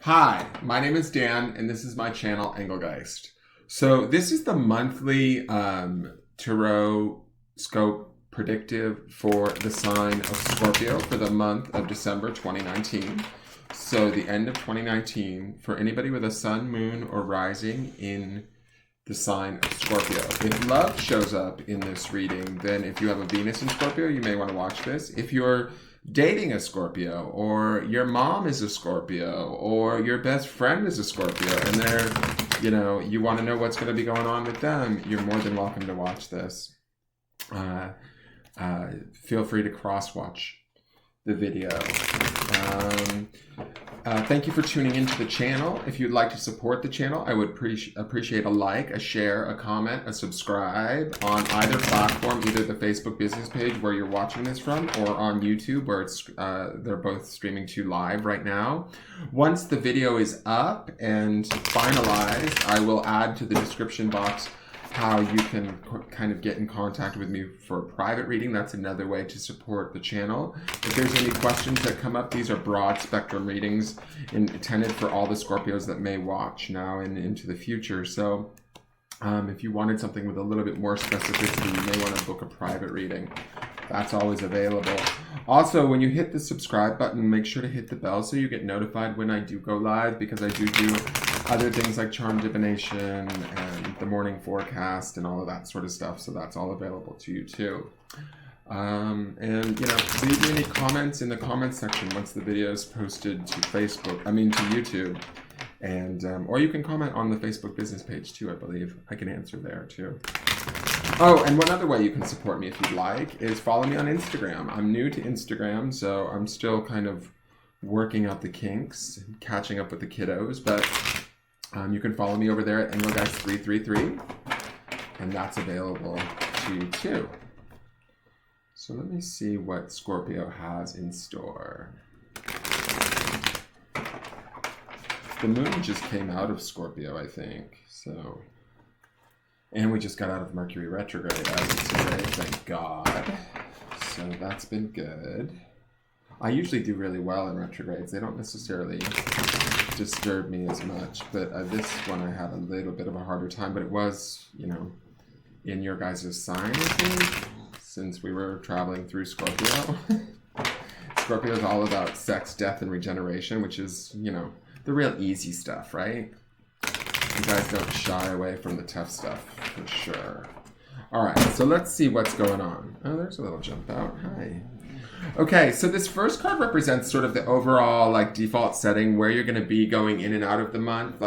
Hi, my name is Dan, and this is my channel, Engelgeist. So this is the monthly TAROTSCOPE predictive for the sign of Scorpio for the month of December 2019. So the end of 2019 for anybody with a sun, moon, or rising in the sign of Scorpio. If love shows up in this reading, then if you have a Venus in Scorpio, you may want to watch this. If you're dating a Scorpio, or your mom is a Scorpio, or your best friend is a Scorpio, and they're, you want to know what's going to be going on with them, you're more than welcome to watch this. Feel free to cross-watch the video. Thank you for tuning into the channel. If you'd like to support the channel, I would appreciate a like, a share, a comment, a subscribe on either platform, either the Facebook business page where you're watching this from, or on YouTube where it's they're both streaming to live right now. Once the video is up and finalized, I will add to the description box how you can kind of get in contact with me for a private reading. That's another way to support the channel. If there's any questions that come up, these are broad spectrum readings intended for all the Scorpios that may watch now and into the future. So if you wanted something with a little bit more specificity, you may want to book a private reading. That's always available. Also, when you hit the subscribe button, make sure to hit the bell so you get notified when I do go live, because I do other things like charm divination and the morning forecast and all of that sort of stuff. So that's all available to you too. Leave me any comments in the comments section once the video is posted to to YouTube. And, or you can comment on the Facebook business page too, I believe. I can answer there too. Oh, and one other way you can support me if you'd like is follow me on Instagram. I'm new to Instagram, so I'm still kind of working out the kinks, catching up with the kiddos, but you can follow me over there at Engelgeist333, and that's available to you too. So let me see what Scorpio has in store. The moon just came out of Scorpio, I think, so... And we just got out of Mercury retrograde as of today, thank God. So that's been good. I usually do really well in retrogrades. They don't necessarily disturb me as much, but this one I had a little bit of a harder time, but it was, in your guys' sign, I think, since we were traveling through Scorpio. Scorpio is all about sex, death, and regeneration, which is, the real easy stuff, right? You guys don't shy away from the tough stuff, for sure. All right, so let's see what's going on. Oh, there's a little jump out. Hi. Okay, so this first card represents sort of the overall default setting where you're going to be going in and out of the month.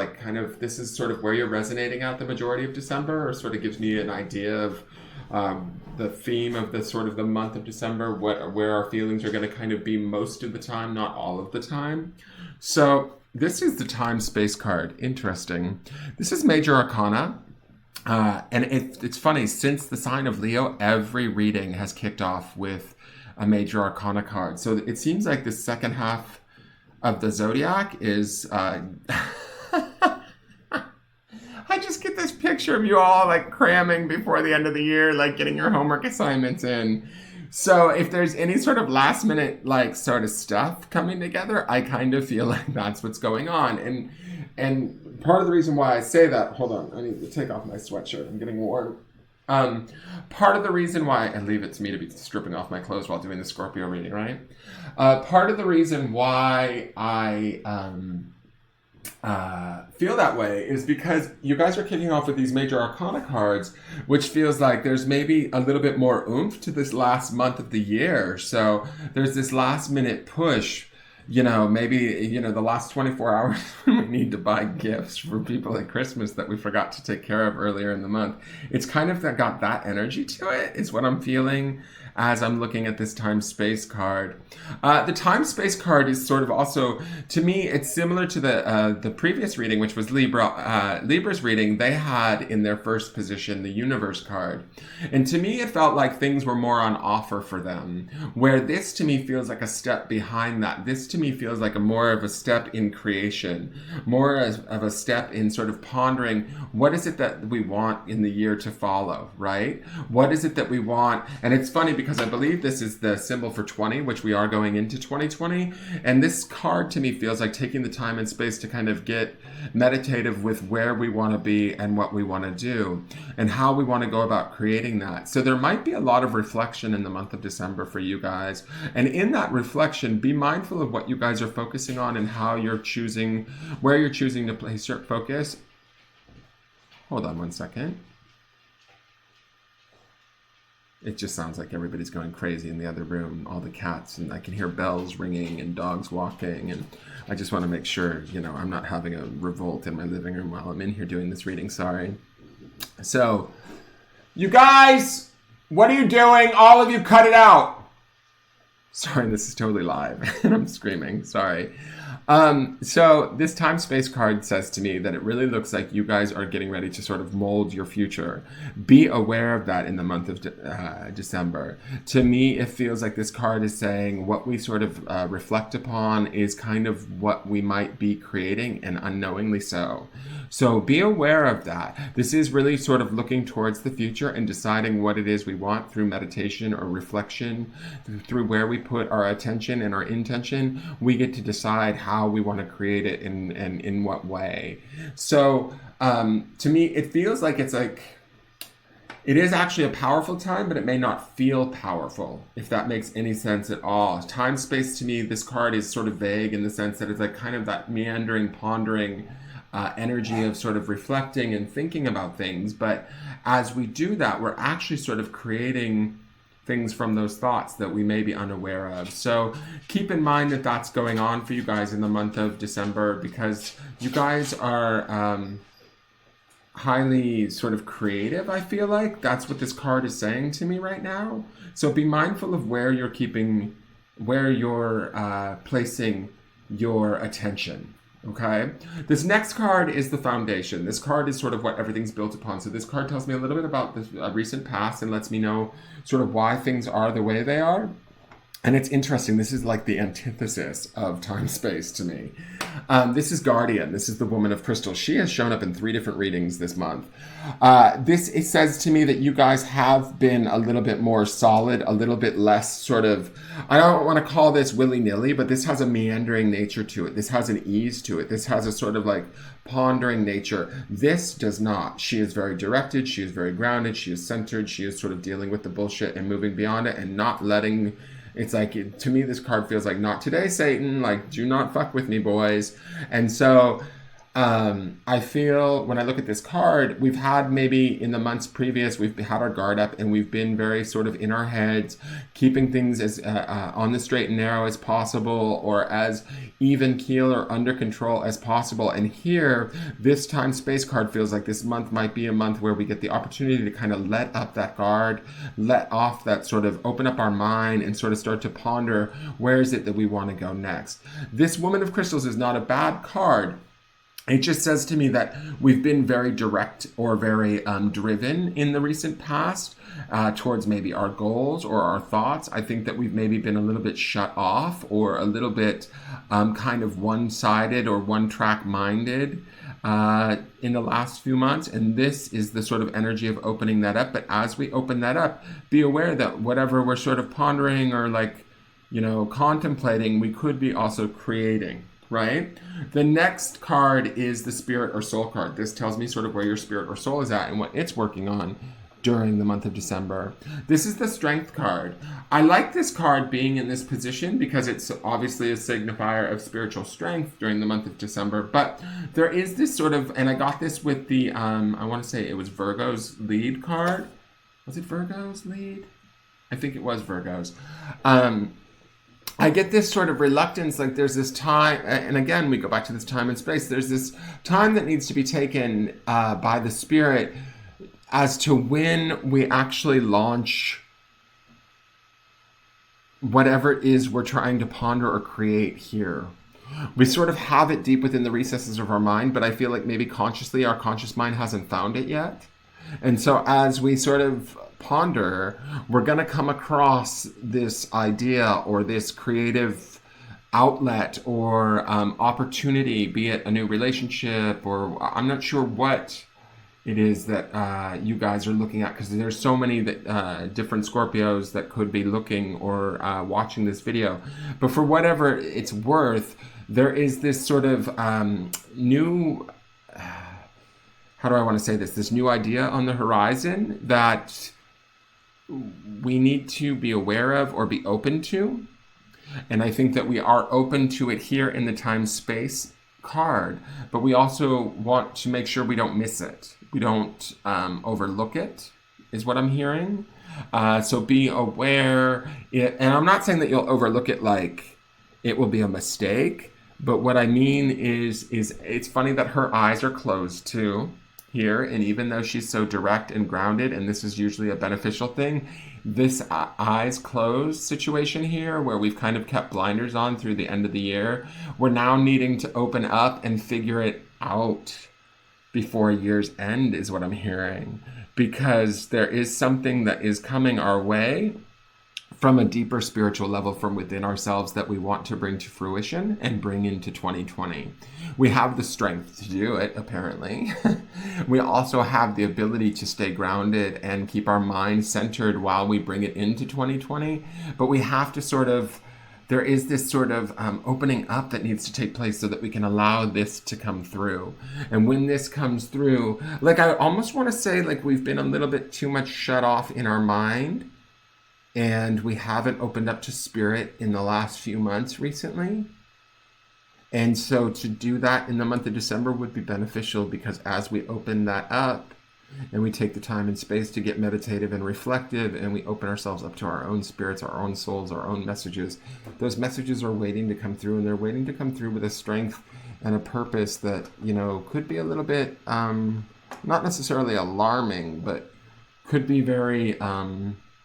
This is sort of where you're resonating out the majority of December, or sort of gives me an idea of the theme of the month of December, where our feelings are going to kind of be most of the time, not all of the time. So this is the time-space card. Interesting. This is Major Arcana. And it's funny, since the sign of Leo, every reading has kicked off with a Major Arcana card. So it seems like the second half of the zodiac is... I just get this picture of you all cramming before the end of the year, getting your homework assignments in. So if there's any sort of last minute sort of stuff coming together, I kind of feel like that's what's going on. And part of the reason why I say that, hold on, I need to take off my sweatshirt. I'm getting warm. Part of the reason why, and leave it to me to be stripping off my clothes while doing the Scorpio reading, right? Part of the reason why I feel that way is because you guys are kicking off with these Major Arcana cards, which feels like there's maybe a little bit more oomph to this last month of the year. So there's this last minute push, maybe, the last 24 hours we need to buy gifts for people at Christmas that we forgot to take care of earlier in the month. It's kind of got that energy to it, is what I'm feeling as I'm looking at this time-space card. The time-space card is sort of also, to me, it's similar to the previous reading, which was Libra. Libra's reading, they had in their first position the universe card. And to me, it felt like things were more on offer for them, where this to me feels like a step behind that. This to me feels like more of a step in creation, more of a step in sort of pondering, what is it that we want in the year to follow, right? What is it that we want? And it's funny because I believe this is the symbol for 20, which we are going into 2020. And this card to me feels like taking the time and space to kind of get meditative with where we want to be and what we want to do and how we want to go about creating that. So there might be a lot of reflection in the month of December for you guys. And in that reflection, be mindful of what you guys are focusing on and how you're choosing, where you're choosing to place your focus. Hold on one second. It just sounds like everybody's going crazy in the other room, all the cats, and I can hear bells ringing and dogs walking, and I just want to make sure, you know, I'm not having a revolt in my living room while I'm in here doing this reading, sorry. So, you guys, what are you doing? All of you cut it out. Sorry, this is totally live, and I'm screaming, sorry. So this time space card says to me that it really looks like you guys are getting ready to sort of mold your future. Be aware of that in the month of December. To me, it feels like this card is saying what we sort of reflect upon is kind of what we might be creating, and unknowingly so. So be aware of that. This is really sort of looking towards the future and deciding what it is we want through meditation or reflection, through where we put our attention and our intention. We get to decide how we want to create it and in what way. So to me, it feels like it's like, it is actually a powerful time, but it may not feel powerful, if that makes any sense at all. Time space to me, this card is sort of vague in the sense that it's like kind of that meandering, pondering energy of sort of reflecting and thinking about things. But as we do that, we're actually sort of creating things from those thoughts that we may be unaware of. So keep in mind that that's going on for you guys in the month of December, because you guys are highly sort of creative, I feel like. That's what this card is saying to me right now. So be mindful of where you're placing your attention. Okay, this next card is the foundation. This card is sort of what everything's built upon. So this card tells me a little bit about the recent past and lets me know sort of why things are the way they are. And it's interesting. This is like the antithesis of time space to me. This is Guardian. This is the woman of crystal. She has shown up in 3 different readings this month. It says to me that you guys have been a little bit more solid, a little bit less sort of, I don't want to call this willy-nilly, but this has a meandering nature to it. This has an ease to it. This has a sort of like pondering nature. This does not. She is very directed. She is very grounded. She is centered. She is sort of dealing with the bullshit and moving beyond it and not letting... It's like, to me, this card feels like, not today, Satan. Like, do not fuck with me, boys. And so I feel when I look at this card, we've had maybe in the months previous, we've had our guard up and we've been very sort of in our heads, keeping things as on the straight and narrow as possible, or as even keel or under control as possible. And here, this time space card feels like this month might be a month where we get the opportunity to kind of let up that guard, let off that sort of, open up our mind and sort of start to ponder, where is it that we want to go next? This Woman of Crystals is not a bad card. It just says to me that we've been very direct or very driven in the recent past towards maybe our goals or our thoughts. I think that we've maybe been a little bit shut off or a little bit kind of one-sided or one-track minded in the last few months. And this is the sort of energy of opening that up. But as we open that up, be aware that whatever we're sort of pondering or like, you know, contemplating, we could be also creating. Right? The next card is the Spirit or Soul card. This tells me sort of where your spirit or soul is at and what it's working on during the month of December. This is the Strength card. I like this card being in this position because it's obviously a signifier of spiritual strength during the month of December. But there is this sort of, and I got this with the, I want to say it was Virgo's lead card. Was it Virgo's lead? I think it was Virgo's. I get this sort of reluctance, like there's this time, and again, we go back to this time and space, there's this time that needs to be taken by the Spirit as to when we actually launch whatever it is we're trying to ponder or create here. We sort of have it deep within the recesses of our mind, but I feel like maybe consciously our conscious mind hasn't found it yet. And so as we sort of ponder, we're going to come across this idea or this creative outlet or opportunity, be it a new relationship or I'm not sure what it is that you guys are looking at, because there's so many that different Scorpios that could be looking or watching this video. But for whatever it's worth, there is this sort of new, how do I want to say this? This new idea on the horizon that we need to be aware of or be open to. And I think that we are open to it here in the time-space card, but we also want to make sure we don't miss it. We don't overlook it, is what I'm hearing. So be aware. And I'm not saying that you'll overlook it like it will be a mistake, but what I mean is it's funny that her eyes are closed too here, and even though she's so direct and grounded, and this is usually a beneficial thing, this eyes closed situation here, where we've kind of kept blinders on through the end of the year, we're now needing to open up and figure it out before year's end, is what I'm hearing, because there is something that is coming our way from a deeper spiritual level from within ourselves that we want to bring to fruition and bring into 2020. We have the strength to do it, apparently. We also have the ability to stay grounded and keep our mind centered while we bring it into 2020. But we have to there is this sort of opening up that needs to take place so that we can allow this to come through. And when this comes through, like, I almost want to say, like, we've been a little bit too much shut off in our mind, and we haven't opened up to spirit in the last few months recently. And so to do that in the month of December would be beneficial, because as we open that up and we take the time and space to get meditative and reflective, and we open ourselves up to our own spirits, our own souls, our own messages, those messages are waiting to come through, and they're waiting to come through with a strength and a purpose that, could be a little bit, not necessarily alarming, but could be very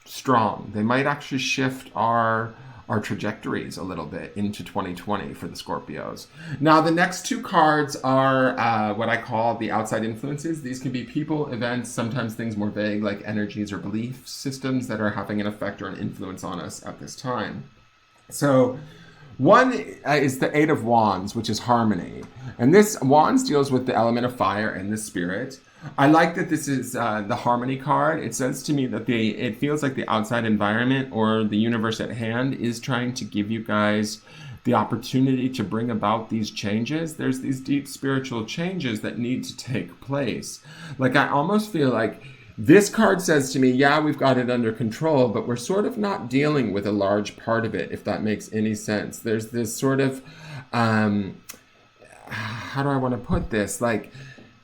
strong. They might actually shift our trajectories a little bit into 2020 for the Scorpios. Now, the next two cards are what I call the outside influences. These can be people, events, sometimes things more vague like energies or belief systems that are having an effect or an influence on us at this time. So one is the Eight of Wands, which is harmony. And this Wands deals with the element of fire and the spirit. I like that this is the harmony card. It says to me that it feels like the outside environment or the universe at hand is trying to give you guys the opportunity to bring about these changes. There's these deep spiritual changes that need to take place. Like, I almost feel like this card says to me, yeah, we've got it under control, but we're sort of not dealing with a large part of it, if that makes any sense. There's this sort of, how do I want to put this? Like,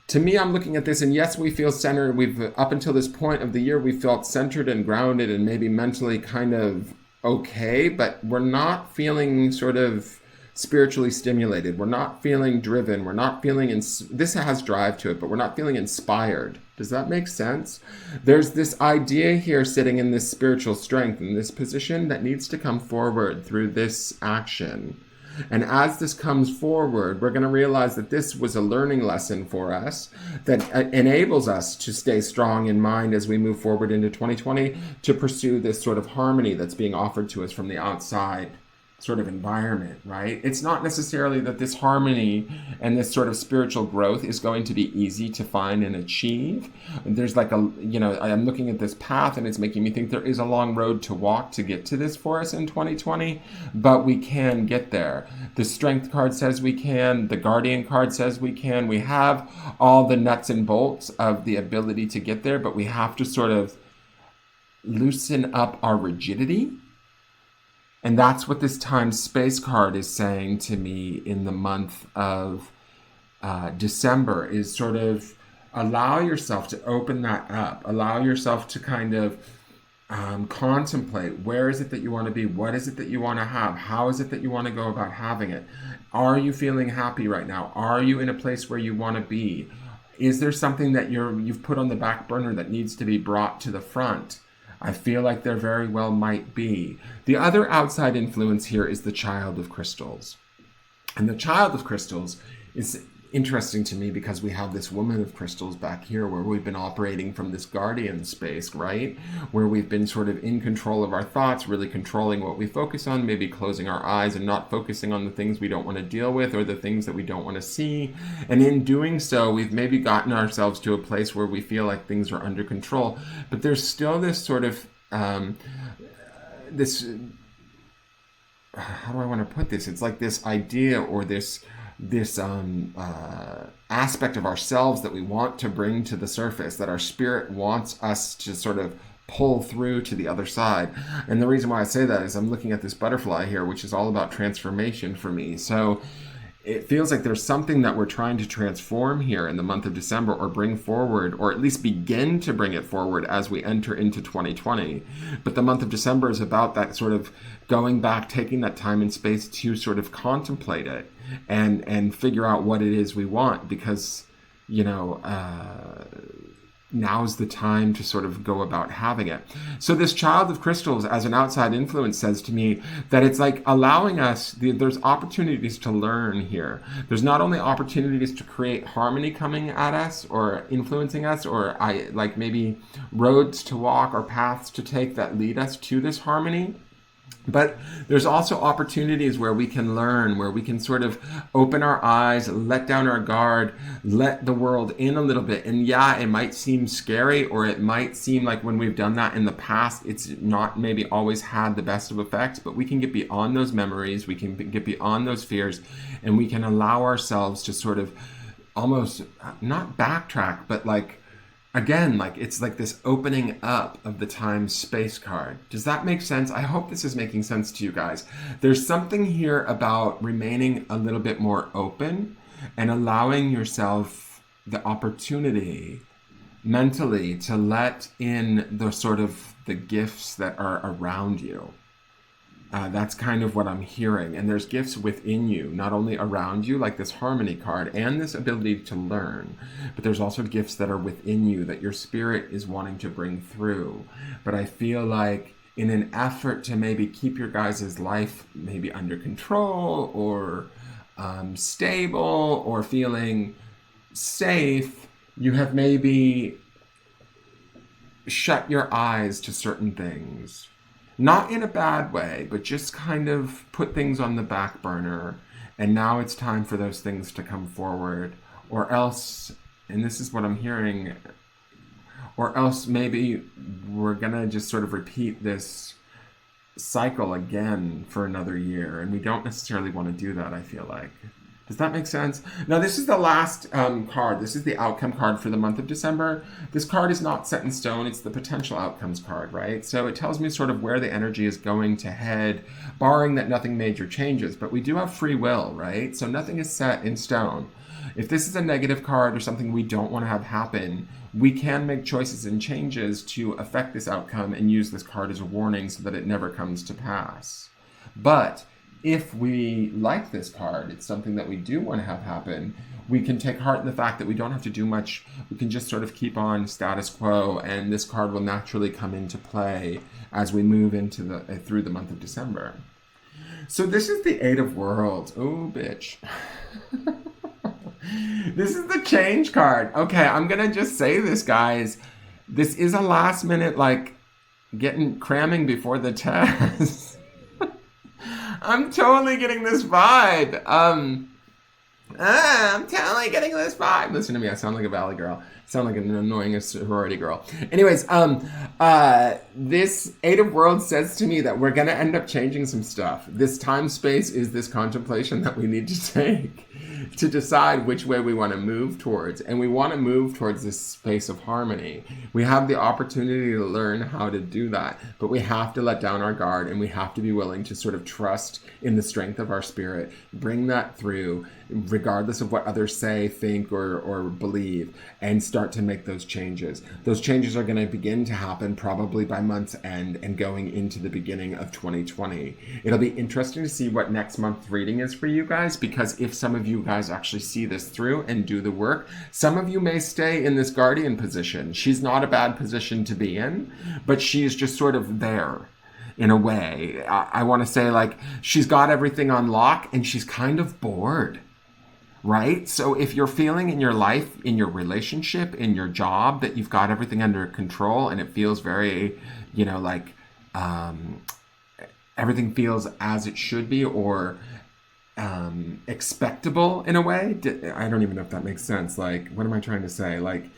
to me, I'm looking at this, and yes, we feel centered. Up until this point of the year, we felt centered and grounded and maybe mentally kind of okay, but we're not feeling sort of spiritually stimulated. We're not feeling driven. We're not feeling, this has drive to it, but we're not feeling inspired. Does that make sense? There's this idea here sitting in this spiritual strength in this position that needs to come forward through this action. And as this comes forward, we're going to realize that this was a learning lesson for us that enables us to stay strong in mind as we move forward into 2020 to pursue this sort of harmony that's being offered to us from the outside sort of environment, right? It's not necessarily that this harmony and this sort of spiritual growth is going to be easy to find and achieve. There's like I'm looking at this path, and it's making me think there is a long road to walk to get to this for us in 2020, but we can get there. The Strength card says we can. The Guardian card says we can. We have all the nuts and bolts of the ability to get there, but we have to sort of loosen up our rigidity. And that's what this time-space card is saying to me in the month of December, is sort of allow yourself to open that up. Allow yourself to kind of contemplate, where is it that you want to be? What is it that you want to have? How is it that you want to go about having it? Are you feeling happy right now? Are you in a place where you want to be? Is there something that you've put on the back burner that needs to be brought to the front? I feel like there very well might be. The other outside influence here is the Child of Crystals. And the Child of Crystals is interesting to me because we have this woman of crystals back here where we've been operating from this guardian space, right? Where we've been sort of in control of our thoughts, really controlling what we focus on, maybe closing our eyes and not focusing on the things we don't want to deal with or the things that we don't want to see. And in doing so, we've maybe gotten ourselves to a place where we feel like things are under control. But there's still this sort of, this, how do I want to put this? It's like this idea or this aspect of ourselves that we want to bring to the surface, that our spirit wants us to sort of pull through to the other side. And the reason why I say that is I'm looking at this butterfly here, which is all about transformation for me. So it feels like there's something that we're trying to transform here in the month of December, or bring forward, or at least begin to bring it forward as we enter into 2020. But the month of December is about that sort of going back, taking that time and space to sort of contemplate it and figure out what it is we want, because, you know, now's the time to sort of go about having it. So this child of crystals as an outside influence says to me that it's like allowing us, there's opportunities to learn here. There's not only opportunities to create harmony coming at us or influencing us, or like maybe roads to walk or paths to take that lead us to this harmony, but there's also opportunities where we can learn, where we can sort of open our eyes, let down our guard, let the world in a little bit. And yeah, it might seem scary, or it might seem like when we've done that in the past, it's not maybe always had the best of effects, but we can get beyond those memories, we can get beyond those fears, and we can allow ourselves to sort of almost not backtrack, but like, again, like it's like this opening up of the time-space card. Does that make sense? I hope this is making sense to you guys. There's something here about remaining a little bit more open and allowing yourself the opportunity mentally to let in the sort of the gifts that are around you. That's kind of what I'm hearing. And there's gifts within you, not only around you, like this harmony card and this ability to learn, but there's also gifts that are within you that your spirit is wanting to bring through. But I feel like in an effort to maybe keep your guys' life maybe under control or stable or feeling safe, you have maybe shut your eyes to certain things. Not in a bad way, but just kind of put things on the back burner. And now it's time for those things to come forward. Or else, and this is what I'm hearing, or else maybe we're going to just sort of repeat this cycle again for another year. And we don't necessarily want to do that, I feel like. Does that make sense? Now, this is the last card. This is the outcome card for the month of December. This card is not set in stone. It's the potential outcomes card, right? So it tells me sort of where the energy is going to head, barring that nothing major changes. But we do have free will, right? So nothing is set in stone. If this is a negative card or something we don't want to have happen, we can make choices and changes to affect this outcome and use this card as a warning so that it never comes to pass. But if we like this card, it's something that we do want to have happen, we can take heart in the fact that we don't have to do much. We can just sort of keep on status quo, and this card will naturally come into play as we move into through the month of December. So this is the Eight of Worlds. Oh, bitch. This is the change card. Okay, I'm going to just say this, guys. This is a last minute, like, cramming before the test. I'm totally getting this vibe. I'm totally getting this vibe. Listen to me, I sound like a valley girl. I sound like an annoying sorority girl. Anyways, this Eight of Worlds says to me that we're going to end up changing some stuff. This time space is this contemplation that we need to take to decide which way we want to move towards. And we want to move towards this space of harmony. We have the opportunity to learn how to do that, but we have to let down our guard, and we have to be willing to sort of trust in the strength of our spirit, bring that through, regardless of what others say, think, or believe, and start to make those changes. Those changes are going to begin to happen probably by month's end and going into the beginning of 2020. It'll be interesting to see what next month's reading is for you guys, because if some of you guys actually see this through and do the work, some of you may stay in this guardian position. She's not a bad position to be in, but she's just sort of there. In a way, I want to say, like, she's got everything on lock and she's kind of bored. right? So if you're feeling in your life, in your relationship, in your job, that you've got everything under control and it feels very, like everything feels as it should be, or expectable in a way. I don't even know if that makes sense. Like, what am I trying to say? Like,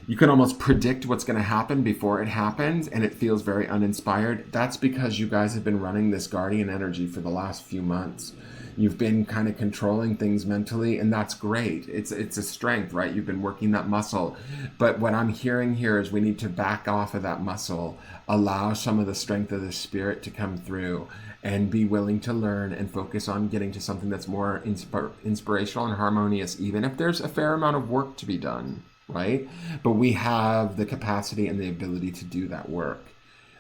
you can almost predict what's going to happen before it happens, and it feels very uninspired. That's because you guys have been running this guardian energy for the last few months. You've been kind of controlling things mentally, and that's great. It's a strength, right? You've been working that muscle. But what I'm hearing here is we need to back off of that muscle, allow some of the strength of the spirit to come through, and be willing to learn and focus on getting to something that's more inspirational and harmonious, even if there's a fair amount of work to be done, right? But we have the capacity and the ability to do that work.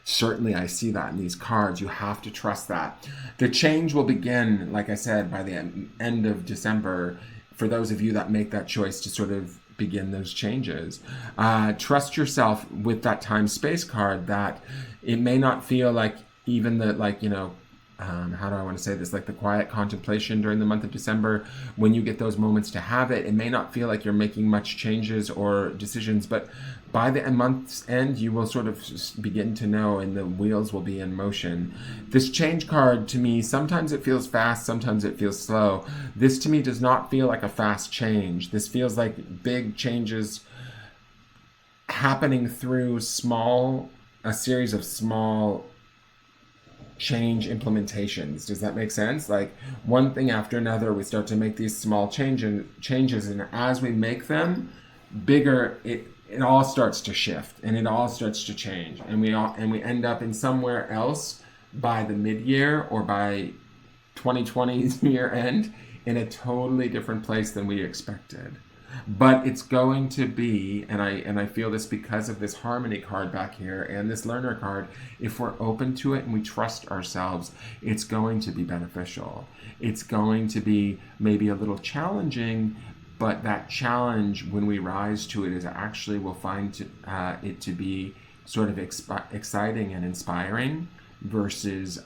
Certainly, I see that in these cards. You have to trust that. The change will begin, like I said, by the end of December, for those of you that make that choice to sort of begin those changes. Trust yourself with that time-space card, that it may not feel like even the, how do I want to say this? Like the quiet contemplation during the month of December, when you get those moments to have it, it may not feel like you're making much changes or decisions, but by the month's end, you will sort of begin to know, and the wheels will be in motion. This change card, to me, sometimes it feels fast, sometimes it feels slow. This, to me, does not feel like a fast change. This feels like big changes happening through a series of small change implementations. Does that make sense? Like, one thing after another, we start to make these small changes, and as we make them bigger, it all starts to shift, and it all starts to change, and we end up in somewhere else by the mid-year, or by 2020's year end, in a totally different place than we expected. But it's going to be, and I feel this because of this harmony card back here and this learner card, if we're open to it and we trust ourselves, it's going to be beneficial. It's going to be maybe a little challenging, but that challenge, when we rise to it, is actually, we'll find it to be sort of exciting and inspiring, versus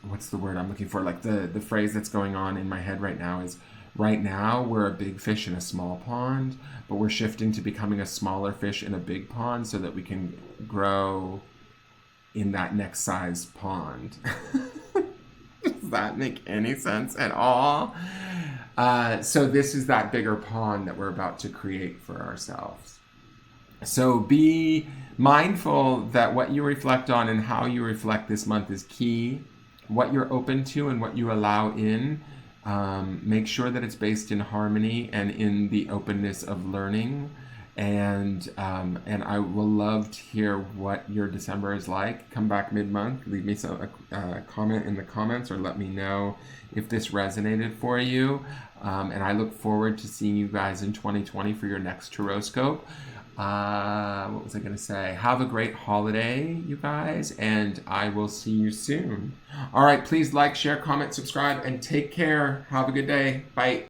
what's the word I'm looking for? Like, the phrase that's going on in my head right now is, right now we're a big fish in a small pond, but we're shifting to becoming a smaller fish in a big pond so that we can grow in that next size pond. Does that make any sense at all? So this is that bigger pond that we're about to create for ourselves. So be mindful that what you reflect on and how you reflect this month is key. What you're open to and what you allow in, make sure that it's based in harmony and in the openness of learning. And I will love to hear what your December is like. Come back mid-month, leave me a comment in the comments, or let me know if this resonated for you. And I look forward to seeing you guys in 2020 for your next Tarotoscope. What was I going to say? Have a great holiday, you guys, and I will see you soon. All right, please like, share, comment, subscribe, and take care. Have a good day. Bye.